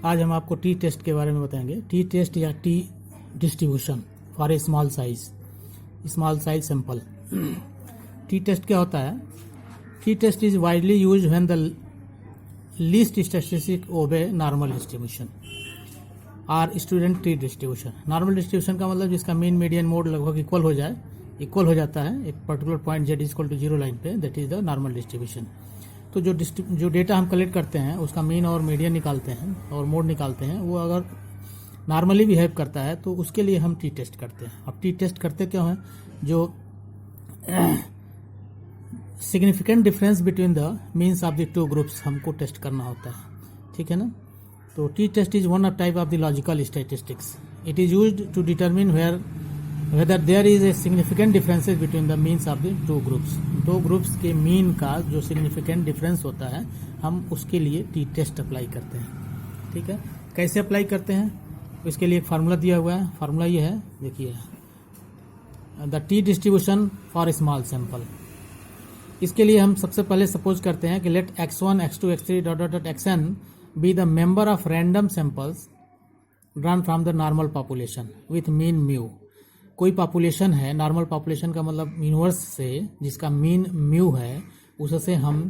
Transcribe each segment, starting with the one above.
आज हम आपको टी टेस्ट के बारे में बताएंगे। टी टेस्ट या T distribution for a small size sample. T test क्या होता है? T test is widely use when the least statistic obey normal distribution और student T distribution. Normal distribution का मतलब जिसका मीन मीडियन मोड लगभग equal हो जाता है एक particular point Z equal to 0 line पे, that is the normal distribution. तो जो डेटा हम कलेक्ट करते हैं उसका मीन और मीडियन निकालते हैं और मोड निकालते हैं, वो अगर नॉर्मली बिहेव करता है तो उसके लिए हम टी टेस्ट करते हैं। अब टी टेस्ट करते क्यों हैं? जो significant difference between the means of the two groups हमको टेस्ट करना होता है, ठीक है ना। तो T test is one of type of the logical statistics. It is used to determine whether there is a significant differences between the means of the two groups। दो groups के मीन का जो सिग्निफिकेंट डिफरेंस होता है हम उसके लिए T test apply करते हैं, ठीक है। कैसे अप्लाई करते हैं? इसके लिए एक फार्मूला दिया हुआ है। फार्मूला ये है, देखिए, the T distribution for small sample. इसके लिए हम सबसे पहले सपोज करते हैं कि let x1 x2 x3 dot xn be the member of random samples drawn from the normal population with mean mu. कोई पॉपुलेशन है, नॉर्मल पॉपुलेशन का मतलब यूनिवर्स से जिसका मीन म्यू है उससे हम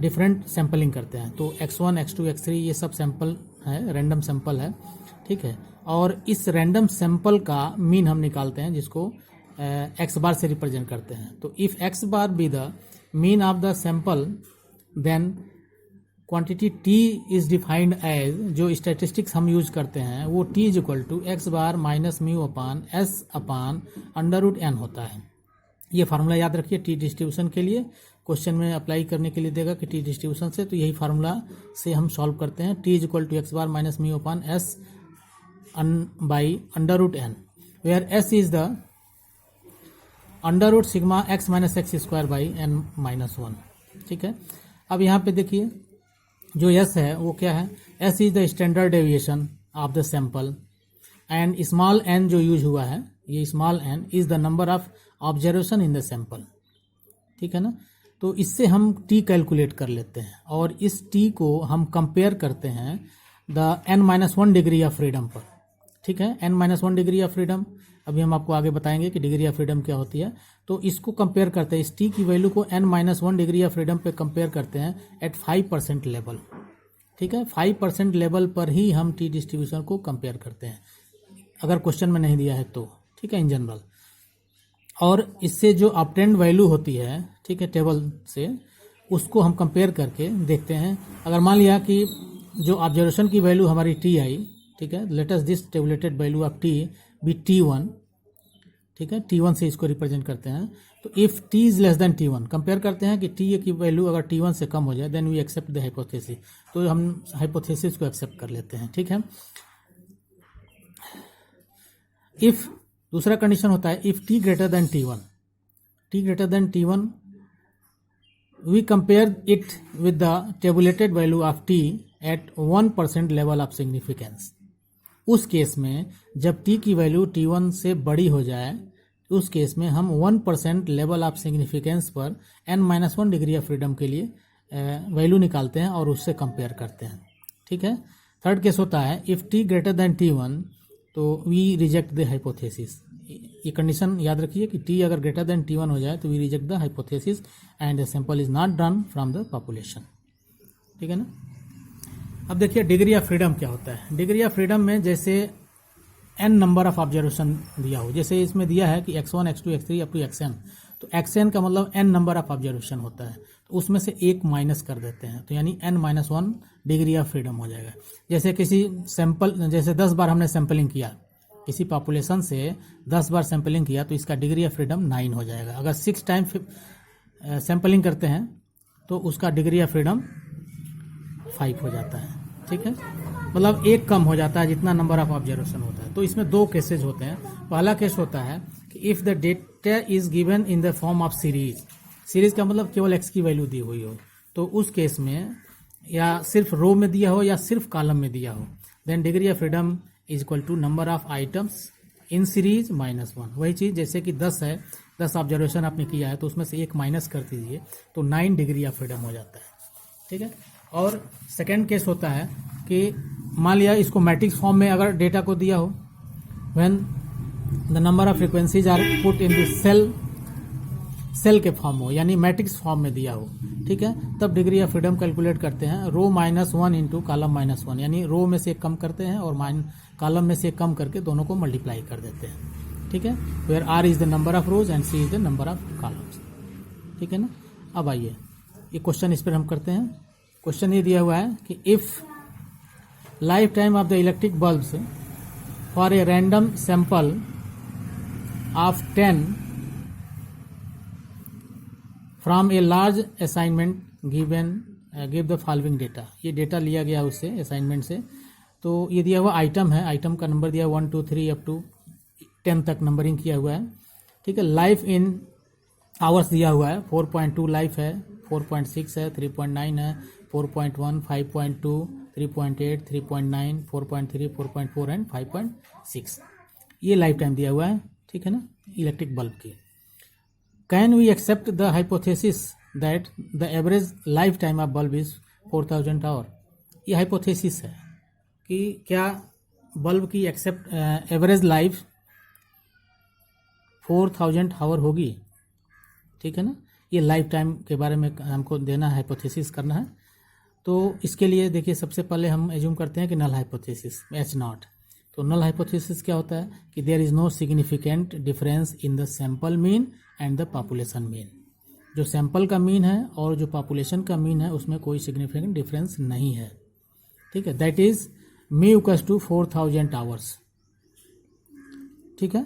डिफरेंट सैंपलिंग करते हैं। तो x1 x2 x3 ये सब सैंपल है, रैंडम सैंपल है, ठीक है। और इस रैंडम सैंपल का मीन हम निकालते हैं जिसको x बार से रिप्रेजेंट करते हैं। तो if x bar be the mean of the sample then quantity t is defined as, जो स्टैटिस्टिक्स हम यूज करते हैं वो t is equal to x bar minus mu upon s upon under root n होता है। ये formula याद रखिए टी डिस्ट्रीब्यूशन के लिए। क्वेश्चन में अप्लाई करने के लिए देगा कि टी डिस्ट्रीब्यूशन से, तो यही फार्मूला से हम सॉल्व करते हैं। t is equal to x bar minus mu upon s by under root n, where s is the under root sigma x minus x square by n minus 1, ठीक है। अब यहाँ पे देखिए जो s है वो क्या है? s is the standard deviation of the sample and small n जो यूज हुआ है, ये small n is the number of observation in the sample, ठीक है ना। तो इससे हम t कैलकुलेट कर लेते हैं और इस t को हम कंपेयर करते हैं the n-1 degree of freedom पर, ठीक है। n-1 डिग्री ऑफ फ्रीडम, अभी हम आपको आगे बताएंगे कि डिग्री ऑफ फ्रीडम क्या होती है। तो इसको कंपेयर करते हैं, इस टी की वैल्यू को n-1 डिग्री ऑफ फ्रीडम पे कंपेयर करते हैं एट 5% लेवल, ठीक है। 5% लेवल पर ही हम टी डिस्ट्रीब्यूशन को कंपेयर करते हैं अगर क्वेश्चन में नहीं दिया है तो, ठीक है, इन जनरल। और इससे जो ऑब्टेन्ड वैल्यू होती है, ठीक है, टेबल से, उसको हम कंपेयर करके देखते हैं। अगर मान लिया कि जो ऑब्जर्वेशन की वैल्यू हमारी टी आई, ठीक है, let us this tabulated value of T be t1, ठीक है, t1 से इसको रिप्रेजेंट करते हैं। तो if t is less then t1, compare करते हैं कि t की वैल्यू अगर t1 से कम हो जाए then we accept the hypothesis. तो हम हाइपोथेसिस को एक्सेप्ट कर लेते हैं, ठीक है। इफ दूसरा कंडीशन होता है if t greater than t1 we compare it with the tabulated value of t at 1% level of significance. उस केस में जब t की वैल्यू t1 से बड़ी हो जाए, उस केस में हम 1% लेवल ऑफ सिग्निफिकेंस पर n-1 डिग्री ऑफ फ्रीडम के लिए वैल्यू निकालते हैं और उससे कंपेयर करते हैं, ठीक है। थर्ड केस होता है if t greater than t1 तो वी रिजेक्ट द हाइपोथेसिस। ये कंडीशन याद रखिए कि t अगर ग्रेटर देन t1 हो जाए तो we reject the hypothesis and the sample is not drawn from the population, ठीक है ना। अब देखिए डिग्री ऑफ फ्रीडम क्या होता है। डिग्री ऑफ फ्रीडम में जैसे n नंबर ऑफ ऑब्जर्वेशन दिया हो, जैसे इसमें दिया है कि x1 x2 x3 up to xn, तो xn का मतलब n नंबर ऑफ ऑब्जर्वेशन होता है, तो उसमें से एक माइनस कर देते हैं, तो यानी n-1 डिग्री ऑफ फ्रीडम हो जाएगा। जैसे किसी सैंपल, जैसे 10 बार हमने सैंपलिंग किया, किसी पॉपुलेशन से 10 बार सैंपलिंग किया तो इसका डिग्री ऑफ फ्रीडम 9 हो जाएगा। अगर 6 टाइम सैंपलिंग करते हैं तो उसका डिग्री ऑफ फ्रीडम 5 हो जाता है, ठीक है, मतलब एक कम हो जाता है जितना नंबर ऑफ ऑब्जर्वेशन होता है। तो इसमें दो केसेज होते हैं। पहला केस होता है कि if the data is given in the form of series का मतलब केवल x की वैल्यू दी हुई हो, तो उस केस में या सिर्फ रो में दिया हो या सिर्फ कॉलम में दिया हो, then degree of freedom is equal to number of items in series -1। वही चीज़ जैसे कि 10 है, 10 ऑब्जर्वेशन आपने किया है तो उसमें से एक माइनस कर दीजिए तो 9 डिग्री ऑफ फ्रीडम हो जाता है, ठीक है। और सेकेंड केस होता है कि मान लिया इसको मैट्रिक्स फॉर्म में अगर डेटा को दिया हो, when the number of frequencies are put in the cell के फॉर्म हो, यानी मैट्रिक्स फॉर्म में दिया हो, ठीक है, तब डिग्री ऑफ फ्रीडम कैलकुलेट करते हैं रो -1 इंटू कॉलम -1, यानी रो में से कम करते हैं और कॉलम में से कम करके दोनों को मल्टीप्लाई कर देते हैं, ठीक है, where R is the number of rows and C is the number of columns, ठीक है ना। अब आइए ये क्वेश्चन इस पर हम करते हैं। क्वेश्चन ये दिया हुआ है कि if life time of the electric bulbs for a random sample of 10 from a large assignment give the following data. ये डेटा लिया गया उससे असाइनमेंट से, तो ये दिया हुआ आइटम है, आइटम का नंबर दिया 1 2 3 अप टू 10 तक नंबरिंग किया हुआ है, ठीक है। लाइफ इन आवर्स दिया हुआ है, 4.2 लाइफ है, 4.6 है, 3.9 है, 4.1, 5.2, 3.8, 3.9, 4.3, 4.4 एंड 5.6, ये लाइफ टाइम दिया हुआ है, ठीक है ना, इलेक्ट्रिक बल्ब की। Can we accept the hypothesis that the average life time of bulb is 4000 hour. ये हाइपोथेसिस है कि क्या बल्ब की एवरेज लाइफ 4000 आवर होगी, ठीक है ना। ये लाइफ टाइम के बारे में हमको देना है, हाइपोथेसिस करना है। तो इसके लिए देखिए सबसे पहले हम एज्यूम करते हैं कि नल हाइपोथेसिस H0। तो नल हाइपोथेसिस क्या होता है कि there is no significant difference in the sample mean and the population mean. जो सैंपल का मीन है और जो पॉपुलेशन का मीन है उसमें कोई सिग्निफिकेंट डिफरेंस नहीं है, ठीक है। That is mu equals to 4000 hours, ठीक है।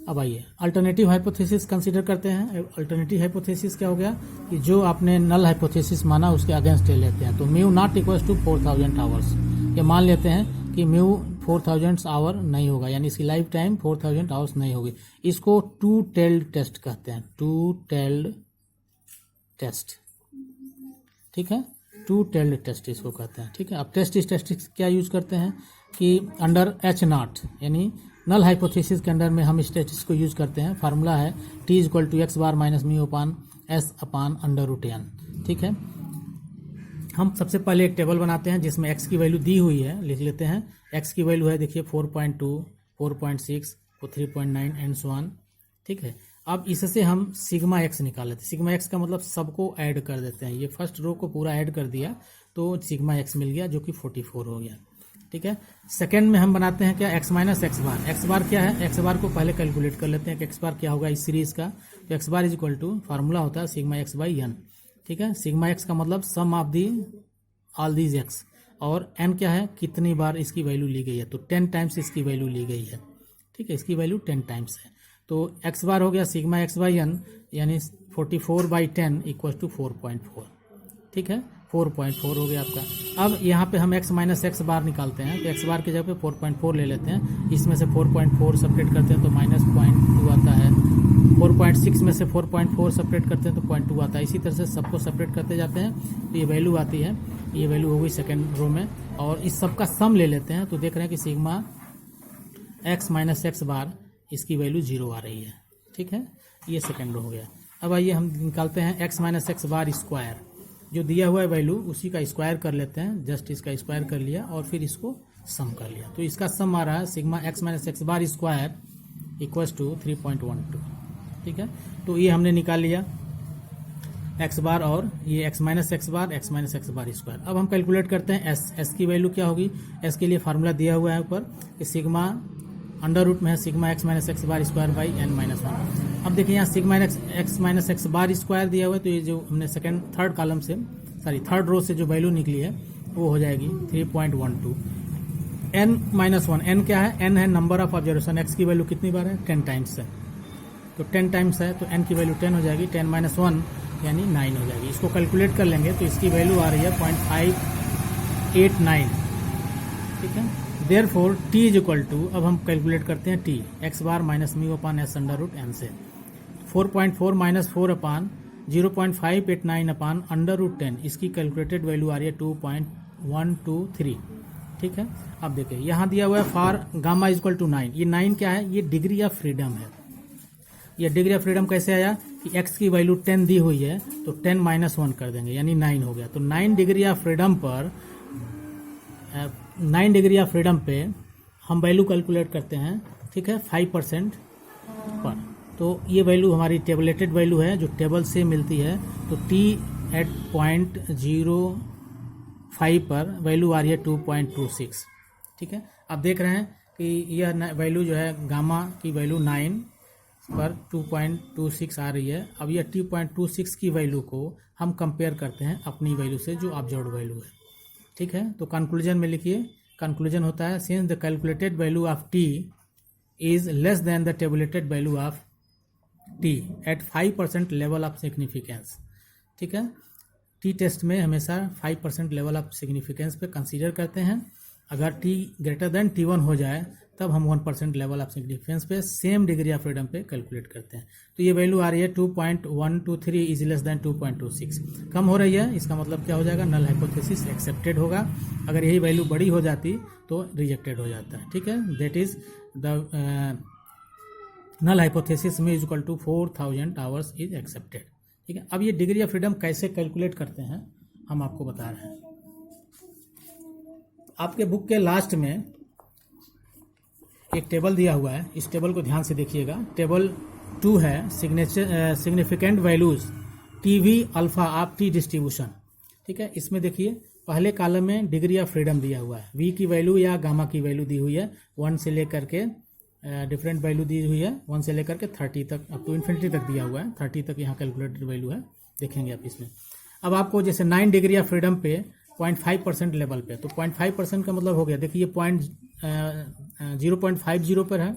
अब आइए अल्टरनेटिव हाइपोथेसिस कंसीडर करते हैं। अल्टरनेटिव हाइपोथेसिस क्या हो गया कि जो आपने नल हाइपोथेसिस माना उसके अगेंस्ट ले लेते हैं। तो mu not equals to 4000 hours, ये मान लेते हैं कि म्यू 4000 आवर नहीं होगा, यानी इसकी लाइफ टाइम 4000 आवर्स नहीं होगी। इसको टू टेल्ड टेस्ट कहते हैं, टू टेल्ड टेस्ट, ठीक है, टू टेल्ड टेस्ट इसको कहते हैं, ठीक है। अब टेस्ट स्टैटिस्टिक्स क्या यूज करते हैं कि अंडर H0 यानी नल हाइपोथेसिस के अंडर में हम स्टैटिस्टिक्स को यूज करते हैं। फार्मूला है T equal to x bar minus mu upon S upon अंडर√n, ठीक है। हम सबसे पहले एक टेबल बनाते हैं जिसमें x की वैल्यू दी हुई है, लिख लेते हैं। x की वैल्यू है देखिए 4.2, 4.6, 3.9 एंड सो ऑन, ठीक है। अब इससे हम सिग्मा x निकाल लेते हैं। सिग्मा x का मतलब सबको ऐड कर देते हैं। ये फर्स्ट रो को पूरा ऐड कर दिया तो सिग्मा x मिल गया जो कि 44 हो गया, ठीक है। सेकेंड में हम बनाते हैं क्या x माइनस एक्स बार। एक्स बार क्या है, एक्स बार को पहले कैलकुलेट कर लेते हैं कि एक्स बार क्या होगा इस सीरीज का। तो x bar is equal to formula होता है सिग्मा x बाई n, ठीक है। सिग्मा x का मतलब sum of the all these x, और n क्या है कितनी बार इसकी वैल्यू ली गई है, तो 10 टाइम्स इसकी वैल्यू ली गई है, ठीक है। इसकी वैल्यू 10 टाइम्स है, तो x बार हो गया सिग्मा x बाई n यानी 44 बाई 10 इक्वल टू 4.4, ठीक है, 4.4 हो गया आपका। अब यहाँ पे हम x माइनस एक्स बार निकालते हैं, तो x बार की जगह पे 4.4 ले लेते हैं। इसमें से 4.4 सपरेट करते हैं तो -0.2 आता है। 4.6 में से 4.4 सपरेट करते हैं तो 0.2 आता है। इसी तरह से सबको सपरेट करते जाते हैं तो ये वैल्यू आती है, ये वैल्यू हो गई सेकेंड रो में। और इस सब का सम ले लेते हैं तो देख रहे हैं कि सिग्मा x माइनस एक्स बार इसकी वैल्यू 0 आ रही है, ठीक है। ये सेकेंड रो हो गया। अब आइए हम निकालते हैं x minus x bar square, जो दिया हुआ है वैल्यू उसी का स्क्वायर कर लेते हैं। जस्ट इसका स्क्वायर कर लिया और फिर इसको सम कर लिया, तो इसका सम आ रहा है sigma x minus x bar square equals to 3.12, ठीक है। तो ये हमने निकाल लिया x बार और ये x minus x bar square. अब हम कैलकुलेट करते हैं s की वैल्यू क्या होगी। s के लिए फार्मूला दिया हुआ है ऊपर कि सिग्मा अंडर रूट में है sigma x minus x bar square by n minus 1। अब देखिए यहाँ sigma x minus x bar square दिया हुआ है, तो ये जो हमने थर्ड कॉलम से थर्ड रो से जो वैल्यू निकली है वो हो जाएगी 3.12। n माइनस 1, n क्या है, n है नंबर ऑफ ऑब्जर्वेशन। x की वैल्यू कितनी बार है 10 टाइम्स है, तो 10 टाइम्स है तो n की वैल्यू 10 हो जाएगी। 10 माइनस 1 यानी 9 हो जाएगी। इसको कैलकुलेट कर लेंगे तो इसकी वैल्यू आ रही है 0.589, ठीक है। Therefore t is equal to, अब हम कैलकुलेट करते हैं t x bar minus mu upon s under root n से 4.4 minus 4 upon 0.589 upon under root 10, इसकी कैलकुलेटेड वैल्यू आ रही है 2.123, ठीक है। अब देखिए यहाँ दिया हुआ है for gamma is equal to 9। ये 9 क्या है, ये डिग्री ऑफ फ्रीडम है। ये डिग्री ऑफ फ्रीडम कैसे आया कि x की वैल्यू 10 दी हुई है तो 10 माइनस 1 कर देंगे यानी 9 हो गया। तो 9 डिग्री ऑफ फ्रीडम पर 9 डिग्री ऑफ फ्रीडम पे हम वैल्यू कैलकुलेट करते हैं, ठीक है, 5% पर। तो ये वैल्यू हमारी टेबलेटेड वैल्यू है जो टेबल से मिलती है। तो t एट 0.05 पर वैल्यू आ रही है 2.26, ठीक है। अब देख रहे हैं कि यह वैल्यू जो है गामा की वैल्यू 9 पर 2.26 आ रही है। अब यह 2.26 की वैल्यू को हम कंपेयर करते हैं अपनी वैल्यू से जो ऑब्जर्व्ड वैल्यू है, ठीक है। तो कंक्लूजन में लिखिए, कंक्लूजन होता है since the calculated value of t is less than the tabulated value of t at 5% level of significance, ठीक है। टी टेस्ट में हमेशा 5% लेवल ऑफ सिग्निफिकेंस पे कंसीडर करते हैं। अगर t ग्रेटर देन t1 हो जाए तब हम 1% लेवल ऑफ सिग्निफिकेंस पे सेम डिग्री ऑफ फ्रीडम पे कैलकुलेट करते हैं। तो ये वैल्यू आ रही है 2.123 इज लेस देन 2.26, कम हो रही है। इसका मतलब क्या हो जाएगा, नल हाइपोथेसिस एक्सेप्टेड होगा। अगर यही वैल्यू बड़ी हो जाती तो रिजेक्टेड हो जाता है, ठीक है। That is the null hypothesis में is equal to 4000 hours is accepted, ठीक है। अब ये डिग्री ऑफ फ्रीडम कैसे कैलकुलेट करते हैं हम आपको बता रहे हैं। आपके बुक के लास्ट में एक टेबल दिया हुआ है, इस टेबल को ध्यान से देखिएगा। टेबल 2 है significant values TV alpha of T distribution, ठीक है। इसमें देखिए पहले कॉलम में डिग्री ऑफ फ्रीडम दिया हुआ है, वी की वैल्यू या गामा की वैल्यू दी हुई है 1 से लेकर के डिफरेंट वैल्यू दी हुई है 1 से लेकर के 30 तक, अप टू इन्फिनिटी तक दिया हुआ है। 30 तक यहाँ कैलकुलेटेड वैल्यू है, देखेंगे आप इसमें। अब आपको जैसे 9 डिग्री ऑफ फ्रीडम पे 0.5% लेवल पे, तो 0.5% का मतलब हो गया, देखिए ये 0.50 पर है,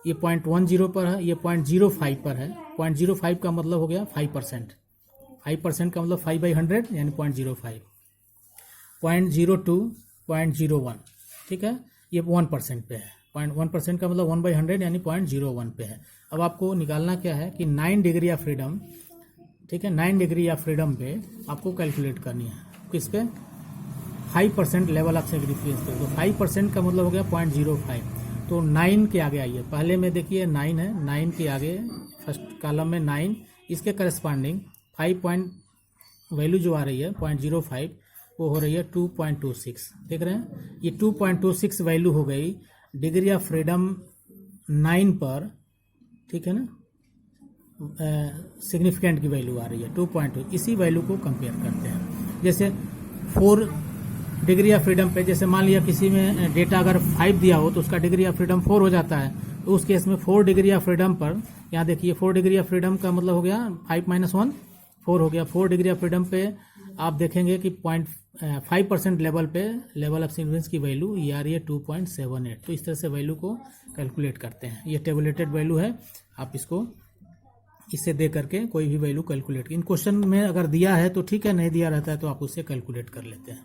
ये 0.10 पर है, ये 0.05 पर है। 0.05 का मतलब हो गया 5%, 5% का मतलब 5/100 यानी 0.05, 0.02, 0.01, ठीक है। ये 1% पे है, 0.1% का मतलब 1/100 यानी 0.01 पे है। अब आपको निकालना क्या है कि 9 डिग्री ऑफ फ्रीडम, ठीक है, 9 डिग्री ऑफ फ्रीडम पे आपको कैलकुलेट करनी है, किस पे, 5% लेवल ऑफ सिग्निफिकेंस पे। तो 5% का मतलब हो गया 0.05। तो 9 के आगे आइए, पहले में देखिए 9 है, 9 के आगे फर्स्ट कॉलम में 9, इसके करस्पॉन्डिंग 5 वैल्यू जो आ रही है 0.05 वो हो रही है 2.26, देख रहे हैं। ये 2.26 वैल्यू हो गई डिग्री ऑफ फ्रीडम 9 पर, ठीक है ना। सिग्निफिकेंट की वैल्यू आ रही है 2.2, इसी वैल्यू को कंपेयर करते हैं। जैसे 4 डिग्री ऑफ फ्रीडम पे, जैसे मान लिया किसी में डेटा अगर 5 दिया हो तो उसका डिग्री ऑफ फ्रीडम 4 हो जाता है। तो उस केस में 4 डिग्री ऑफ फ्रीडम पर, यहाँ देखिए 4 डिग्री ऑफ फ्रीडम का मतलब हो गया 5 - 1 4 हो गया। 4 डिग्री ऑफ फ्रीडम पे आप देखेंगे कि 0.5% लेवल पे लेवल ऑफ सिग्निफिकेंस की वैल्यू ये आ रही है 2.78। तो इस तरह से वैल्यू को कैलकुलेट करते हैं। ये टेबुलेटेड वैल्यू है, आप इसको इससे दे करके कोई भी वैल्यू कैलकुलेट, इन क्वेश्चन में अगर दिया है तो ठीक है, नहीं दिया रहता है तो आप उससे कैलकुलेट कर लेते हैं।